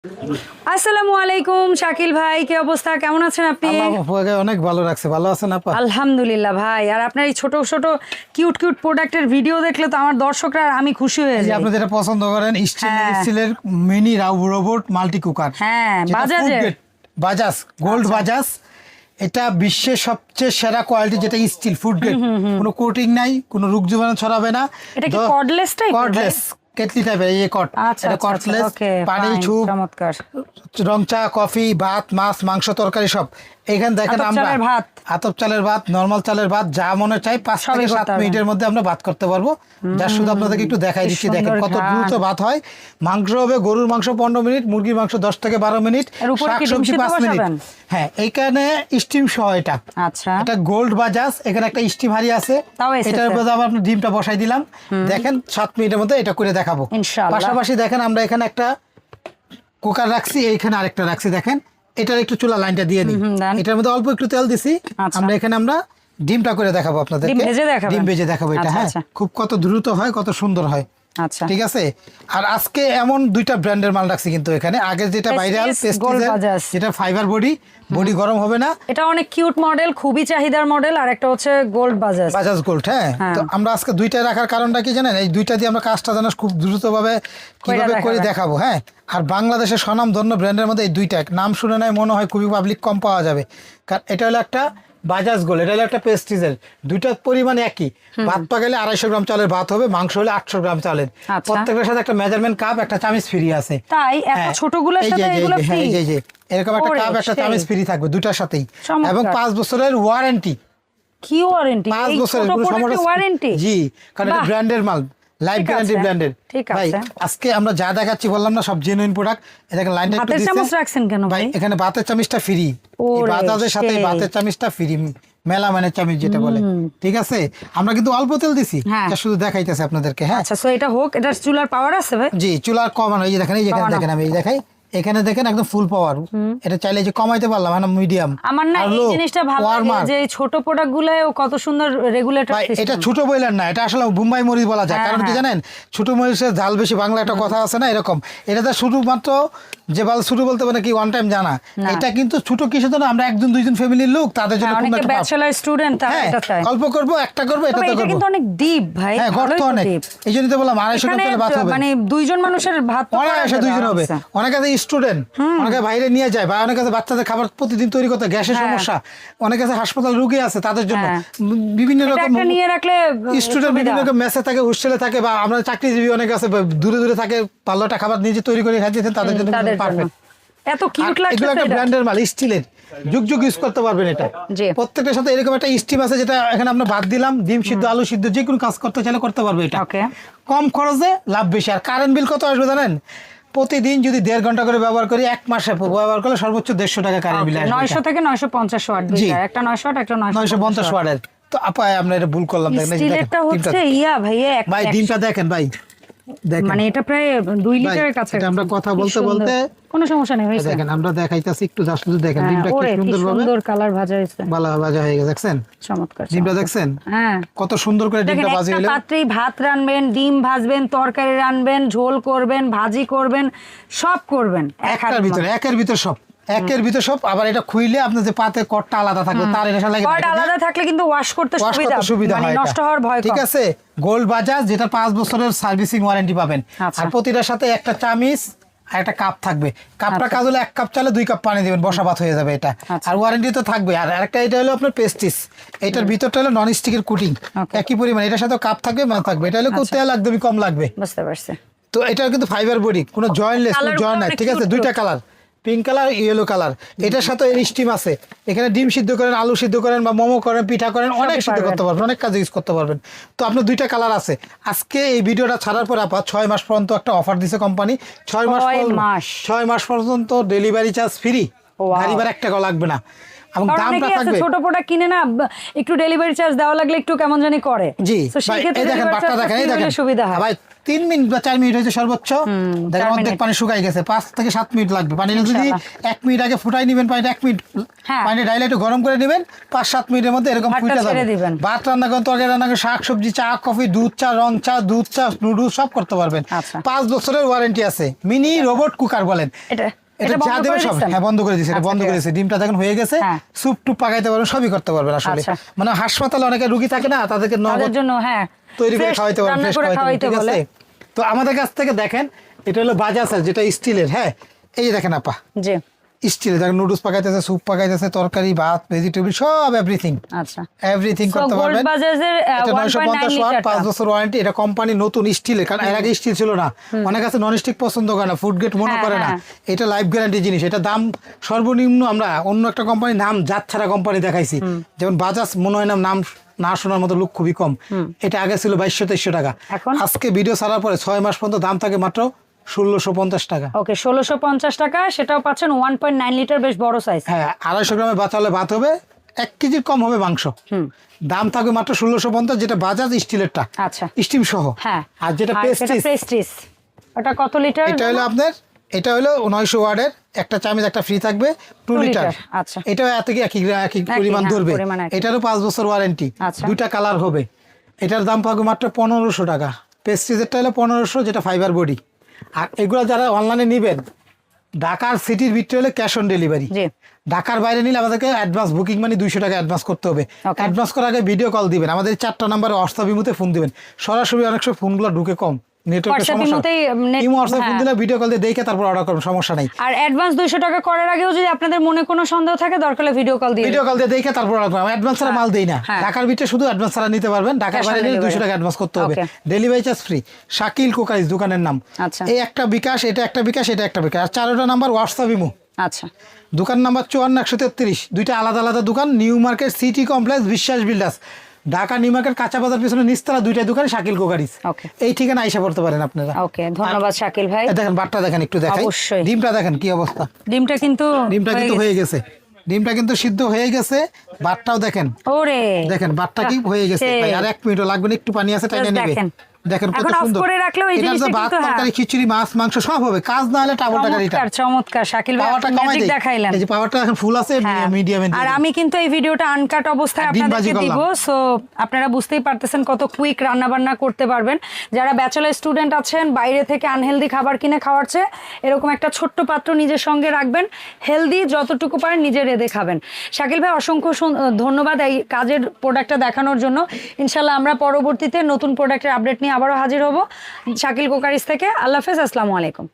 আসসালামু আলাইকুম শাকিল ভাই, কি অবস্থা, কেমন আছেন আপনি? অনেক ভালো রাখছে, ভালো আছেন আপা? আলহামদুলিল্লাহ ভাই। আর আপনার এই ছোট ছোট কিউট কিউট প্রোডাক্টের ভিডিও দেখলে তো আমার দর্শকরা আর আমি খুশি হয়ে যাই। আপনি যেটা পছন্দ করেন স্টিলের মিনি রোবট মাল্টি কুকার, হ্যাঁ বাজাজের, বাজাজ গোল্ড বাজাজ। এটা বিশ্বের সবচেয়ে সেরা কোয়ালিটি, যেটা স্টিল ফুড গ্রেড, কোনো কোটিং নাই, কোনো রোগ জীবাণু ছড়াবে না। এটা কি কর্ডলেস টাইপ? কর্ডলেস কেটলি টাইপের, এই কট, এটা কর্ডলেস। পানি, ছুপ, চমৎকার। রং চা, কফি, ভাত, মাছ, মাংস, তরকারি সব এখানে দেখেন। আমরা আতপ চালের ভাত, নরমাল চালের ভাত, যা মনে চাই 5 থেকে 7 মিনিটের মধ্যে আমরা ভাত করতে পারবো। যা শুধু আপনাদেরকে একটু দেখাই দিচ্ছি, দেখেন কত দ্রুত ভাত হয়। মাংস হবে গরুর মাংস 15 মিনিট, মুরগির মাংস 10 থেকে 12 মিনিট, শাকসবজি 5 মিনিট। হ্যাঁ, এইখানে স্টিম সহ এটা। আচ্ছা, এটা গোল্ড বাজাজ। এখানে একটা স্টিম হাঁড়ি আছে, এটার মধ্যে আবার আপনি ডিমটা বসাই দিলাম। দেখেন 7 মিনিটের মধ্যে এটা করে দেখাবো। পাশাপাশি দেখেন আমরা এখানে একটা কুকার রাখছি, এইখানে আরেকটা রাখছি। দেখেন এটার একটু চুলা লাইনটা দিয়ে নিই, এটার মধ্যে অল্প একটু তেল দিছি। আমরা ডিমটা করে দেখাবো আপনাদেরকে, ডিম ভেজে দেখাবো এটা। হ্যাঁ, খুব কত দ্রুত হয়, কত সুন্দর হয়। আচ্ছা, ঠিক আছে। আর আজকে এমন দুইটা ব্র্যান্ডের মাল রাখছি কিন্তু এখানে। আগে যেটা ভাইরাল যেটা ফাইবার বডি গরম হবে না, এটা অনেক কিউট মডেল, খুবই চাহিদার মডেল। আর একটা হচ্ছে গোল্ড বাজাজ গোল্ড। হ্যাঁ, তো আমরা আজকে দুইটা রাখার কারণটা কি জানেন? এই দুইটা দিয়ে আমরা কাজটা জানা খুব দ্রুতভাবে কিভাবে করে দেখাবো। হ্যাঁ, আর বাংলাদেশের স্বনামধন্য ব্র্যান্ডের মধ্যে এই দুইটা, নাম শুনে নাই মনে হয় খুবই পাবলিক কম পাওয়া যাবে। কারণ এটা হলো একটা বাজাজ গোল্ড, এটা হলো একটা প্রেস্টিজের। দুইটার পরিমাণ একই। ভাত পাকালে 250 গ্রাম চালের ভাত হবে, মাংস হলে 800 গ্রাম চালের। প্রত্যেকটার সাথে একটা মেজারমেন্ট কাপ, একটা চামচ ফ্রি আছে। তাই এত ছোটগুলোর সাথে এগুলো ফ্রি? এই এরকম একটা কাপ, একটা চামচ ফ্রি থাকবে দুটার সাথেই, এবং 5 বছরের ওয়ারেন্টি। কি ওয়ারেন্টি? 5 বছরের কোনো সমস্যা ওয়ারেন্টি? জি, কারণ এটা ব্র্যান্ডের মাল, লাইফ গ্যারান্টি ব্র্যান্ডের। ভাই আজকে আমরা যা দেখাচ্ছি বললাম না, সব জেনুইন প্রোডাক্ট। এটাকে লাইনটা একটু দিছেন। চামচ রাখছেন কেন ভাই? এখানে ভাতের চামচটা ফ্রি, এই বাজাজের সাথে ভাতের চামচটা ফ্রি, মেলামানের চামচ যেটা বলে। ঠিক আছে, আমরা কিন্তু অল্প তেল দিছি, এটা শুধু দেখাইতেছে আপনাদেরকে। হ্যাঁ, আচ্ছা, সো এটা হোক। এটা চুলার পাওয়ার আছে ভাই? জি, চুলার কমানো। এই যে দেখেন, এই যেখানে দেখেন, আমি এই দেখাই, এখানে দেখেন একদম ফুল পাওয়ার। এটা চাইলে যে কমাইতে পারলাম, মানে মিডিয়াম। আমার না এই জিনিসটা ভালো লাগে যে ছোট প্রোডাক্ট গুলো কত সুন্দর রেগুলেটর সিস্টেম। এটা ছোট বইলার না, এটা আসলে বোম্বাই মরিচ বলা যায়। কারণ কি জানেন, ছোট মরিচের ঝাল বেশি, বাংলা একটা কথা আছে না, এরকম। এটাতে শুধুমাত্র যে ছোট বলতে পারে কি ওয়ান টাইম জানা। এটা কিন্তু ছোট কিসের জন্য? আমরা 1-2 ফ্যামিলির লোক, তাদের জন্য অনেক ব্যাচেলর স্টুডেন্ট, তারা এটা চায়। অল্প করব, একটা করব, এটা তো করব। এটা কিন্তু অনেক ডিপ ভাই। হ্যাঁ, গর্ত অনেক। এইজন্য তো বললাম 250 গ্রাম ভাত হবে, মানে 2 জন মানুষের ভাত তো করা যাবে। 2 জন হবে। অনেকে আছে স্টুডেন্ট, অনেকে বাইরে নিয়ে যায়, বা অনেকে আছে বাচ্চাদের খাবার প্রতিদিন তৈরি করতে, গ্যাসের সমস্যা, অনেকে আছে হাসপাতাল রোগী আছে, তাদের জন্য বিভিন্ন রকম নিয়ে রাখলে স্টুডেন্ট বিভিন্ন রকম মেসে থাকে, হোস্টেলে থাকে, বা আমরা চাকরিজীবী অনেকে আছে দূরে দূরে থাকে, ভালোটা খাবার নিজে তৈরি করে খাইতেছেন, তাদের জন্য পারফেক্ট। এত কিউট লাগছে। এগুলো একটা ব্র্যান্ডের মাল, স্টিলের, যুগ যুগ ইউজ করতে পারবেন এটা। প্রত্যেকটার সাথে এরকম একটা স্টিম আছে, যেটা এখানে আমরা ভাত দিলাম, ডিম সিদ্ধ, আলু সিদ্ধ, যে কোনো কাজ করতে চাইলে করতে পারবে এটা। কম খরচে লাভ বেশি। আর কারেন্ট বিল কত আসবে জানেন? প্রতিদিন যদি 1.5 ঘন্টা করে ব্যবহার করি, 1 মাসে ব্যবহার করলে সর্বোচ্চ 150 টাকা কারেন্ট বিল আসবে। 900 থেকে 950 ওয়াট, একটা 900 ওয়াট, একটা 950 ওয়াটের। তো আপা আমরা এটা ভুল করলাম, দেখেন স্টিলেরটা হচ্ছে ভাই, ডিমটা দেখেন ভাই, মানে এটা প্রায় 2 লিটারের কাছে। এটা আমরা কথা বলতে বলতে কোনো সমস্যা নেই, হইছে। দেখেন আমরা দেখাইতাছি একটু, জাস্ট দেখেন ডিমটা কি সুন্দর কালার ভাজা হইছে, ভালো ভাজা হয়ে গেছে। দেখছেন চমৎকার ডিমটা, দেখছেন? হ্যাঁ, কত সুন্দর করে ডিমটা ভাজি হলো। পাত্রেই ভাত রান্নবেন, ডিম ভাজবেন, তরকারি রান্নবেন, ঝোল করবেন, ভাজি করবেন, সব করবেন একের ভিতর সব। একের ভিতর সব। আবার এটা খুইলে আপনার যে পাতে কটটা আলাদা থাকবে, তার এটা লাগে কট আলাদা থাকলে কিন্তু ওয়াশ করতে সুবিধা, মানে নষ্ট হওয়ার ভয় কম। ঠিক আছে, গোল্ড বাজাজ, যেটা 5 বছরের সার্ভিসিং ওয়ারেন্টি পাবেন। আর প্রতিটার সাথে একটা চামিচ আর একটা কাপ থাকবে। কাপটা কাজ হলে 1 কাপ চালে 2 কাপ পানি দিবেন, বসা ভাত হয়ে যাবে এটা। আর ওয়ারেন্টি তো থাকবে। আর আরেকটা এটা হলো আপনার পেস্টিস, এটার ভিতরটা হলো নন স্টিকের কুটিং, একই পরিমাণ। এটার সাথে কাপ থাকবে, মাছ থাকবে। এটা হলো তেল একদমই কম লাগবে। বুঝতে পারছি। তো এটা কিন্তু ফাইবার বডি, কোনো জয়েন্টলেস, কোনো জয়েন্ট নাই। ঠিক আছে, 2টা colour, pink colour, yellow colour. এটার সাথে স্টিম আছে। এখানে ডিম সিদ্ধ করেন, আলু সিদ্ধ করেন, বা মোমো করেন, পিঠা করেন, অনেক সিদ্ধ করতে পারবেন, অনেক কাজে ইউজ করতে পারবেন। তো আপনার 2টা কালার আছে। আজকে এই ভিডিওটা ছাড়ার পর আপা 6 মাস পর্যন্ত একটা অফার দিছে কোম্পানি। 6 মাস পর্যন্ত ডেলিভারি চার্জ ফ্রি, গাড়ি ভাড়া 1 টাকাও লাগবে না। এবং দামটা থাকবে। ছোট প্রোডাক্ট কিনে না একটু ডেলিভারি চার্জ দেওয়া লাগলে একটু কেমন জানি করে। জি এই দেখেন বাটটা দেখেন, এই দেখেন সুবিধা হয় ভাই 3 মিনিট বা 4 মিনিট হয়েছে সর্বোচ্চ, দেখেন অর্ধেক পানি শুকাই গেছে। 5 থেকে 7 মিনিট লাগবে। পানি যদি 1 মিনিট আগে ফুটাই নেবেন, পানিটা 1 মিনিট পানি ডাইলে একটু গরম করে নেবেন, 5-7 মিনিটের মধ্যে এরকম ফুটে যাবে। ভাত রান্না করেন, তরকারি রান্না করেন, শাক সবজি, চা কফি, দুধ চা, রং চা, দুধ চা, নুডলস সব করতে পারবেন। 5 বছরের ওয়ারেন্টি আছে। মিনি রোবট কুকার বলেন এটা যা দেবে সব। হ্যাঁ বন্ধ করে দিয়েছে, এটা বন্ধ করে দিয়েছে। ডিমটা দেখেন হয়ে গেছে, স্যুপ টুপ পাকাইতে পারবেন, সবই করতে পারবেন আসলে। মানে হাসপাতালে অনেকে রোগী থাকে না, তাদেরকে নগদ জন্য তৈরি করে খাওয়াইতে পারবেন, ফ্রেশ খাওয়াইতে পারবেন, ঠিক আছে। তো আমাদের কাছ থেকে দেখেন এটা হলো বাজাজ যেটা স্টিলের। হ্যাঁ এই দেখেন আপা, জি স্টিলের, দেখেন নুডলস পাকাইতেছে, স্যুপ পাকাইতেছে, তরকারি ভাত ভেজিটেবল সব এভরিথিং। আচ্ছা এভরিথিং করতে পারবেন। এটা 950 ওয়াট, 5 বছর ওয়ারেন্টি। এটা কোম্পানি নতুন স্টিলের, কারণ এর আগে স্টিল ছিল না। অনেক আছে নন স্টিক পছন্দ করে না, ফুড গ্রেড মনে করে না। এটা লাইফ গ্যারান্টি জিনিস। এটা দাম সর্বনিম্ন আমরা অন্য একটা কোম্পানির নাম জাত ছাড়া কোম্পানি দেখাইছি, যেমন বাজাজ মনে হয় নাম না শোনার মতো লোক খুবই কম। এটা আগে ছিল 2200-2300 টাকা, আজকে ভিডিও ছাড়ার পরে 6 মাস পর্যন্ত দাম থাকে মাত্র 1650 টাকা। ওকে 1650 টাকা, সেটাও পাচ্ছেন 1.9 লিটার, বেশ বড় সাইজ। হ্যাঁ 250 গ্রামে ভাত হলে ভাত হবে, 1 কেজি কম হবে মাংস। দাম থাকবে মাত্র 1650, যেটা বাজাজ স্টিলেরটা। আচ্ছা স্টিম সহ। হ্যাঁ আর যেটা প্রেস্টিজ ওটা কত লিটার? এটা হলো আপনার, এটা হলো 900 ওয়াটের, একটা চামচ একটা ফ্রি থাকবে 2 লিটার। আচ্ছা এটাও একই পরিমাণ ধরবে। এটারও 5 বছর ওয়ারেন্টি, দুইটা কালার হবে। এটার দাম পাবে মাত্র 1500 টাকা। প্রেস্টিজেরটা হলো 1500, যেটা ফাইবার বডি। আর এগুলো যারা অনলাইনে নেবেন, ঢাকার সিটির ভিতরে হলে ক্যাশ অন ডেলিভারি। ঢাকার বাইরে নিলে আমাদেরকে অ্যাডভান্স বুকিং মানে 200 টাকা অ্যাডভান্স করতে হবে। অ্যাডভান্স করার আগে ভিডিও কল দিবেন, আমাদের 4টা নাম্বারে হোয়াটসঅ্যাপ ইমোতে ফোন দিবেন। সরাসরি অনেক সময় ফোনগুলো ঢুকে কম, নেটওয়ার্কের সমস্যা, ইমো হোয়াটসঅ্যাপ ফোন দিলে ভিডিও কল দিয়ে দেখে তারপর অর্ডার করবেন, সমস্যা নাই। আর অ্যাডভান্স 200 টাকা করার আগেও যদি আপনাদের মনে কোনো সন্দেহ থাকে, দরকার হলে ভিডিও কল দিয়ে দেখে তারপর অর্ডার করবেন। অ্যাডভান্স ছাড়া মাল দেই না, ঢাকার ভিতরে শুধু অ্যাডভান্স ছাড়া নিতে পারবেন। ঢাকার বাইরে নিলে 200 টাকা অ্যাডভান্স করতে হবে, delivery charge free. Shakil cookeries দোকানের নাম। এই একটা বিকাশ, এটা একটা বিকাশ, এটা একটা বিকাশ, আর 4টা নাম্বার হোয়াটসঅ্যাপ ইমো। আচ্ছা দোকান নাম্বার 54-133, দুইটা আলাদা আলাদা দোকান। নিউ মার্কেট সিটি কমপ্লেক্স, বিশ্বাস বিল্ডার্স, ঢাকা নিউ মার্কেট কাঁচা বাজার পিছনে নিচতলা, দুইটা দোকানে শাকিল কুকারিজ। এই ঠিকানা আইসা পড়তে পারেন আপনারা। ওকে ধন্যবাদ শাকিল ভাই। দেখেন বাটটা দেখেন, একটু দেখাই, ডিমটা দেখেন কি অবস্থা। ডিমটা কিন্তু হয়ে গেছে, ডিমটা কিন্তু সিদ্ধ হয়ে গেছে। বাটটাও দেখেন, ওরে দেখেন বাটটা কি হয়ে গেছে। আর 1 মিনিটও লাগবে না, একটু পানি আছে তাই নেবে। দেখেন কত সুন্দর করে রাখলেও এই জিনিসটা ভাত তরকারি খিচুড়ি মাছ মাংস সব হবে, কাজ না হলে টাকা রিটার্ন। চমৎকার শাকিল ভাই, আপনি ম্যাজিক দেখাইলেন। এই যে পাওয়ারটা এখন ফুল আছে মিডিয়ামে। আর আমি কিন্তু এই ভিডিওটা আনকাট অবস্থায় আপনাদেরকে দিব, সো আপনারা বুঝতেই পারতেছেন কত কুইক রান্না বান্না করতে পারবেন। যারা ব্যাচেলর স্টুডেন্ট আছেন, বাইরে থেকে আনহেলদি খাবার কিনে খাওয়ার চেয়ে এরকম একটা ছোট্ট পাত্র নিজের সঙ্গে রাখবেন, হেলদি যতটুকু পারেন নিজে রেঁধে খাবেন। শাকিল ভাই অসংখ্য ধন্যবাদ এই কাজের প্রোডাক্টটা দেখানোর জন্য। ইনশাল্লাহ আমরা পরবর্তীতে নতুন প্রোডাক্টের আপডেট নিয়ে আবারও হাজির হব শাকিল কুকারিজ থেকে। আল্লাহ হাফেজ, আসসালামু আলাইকুম।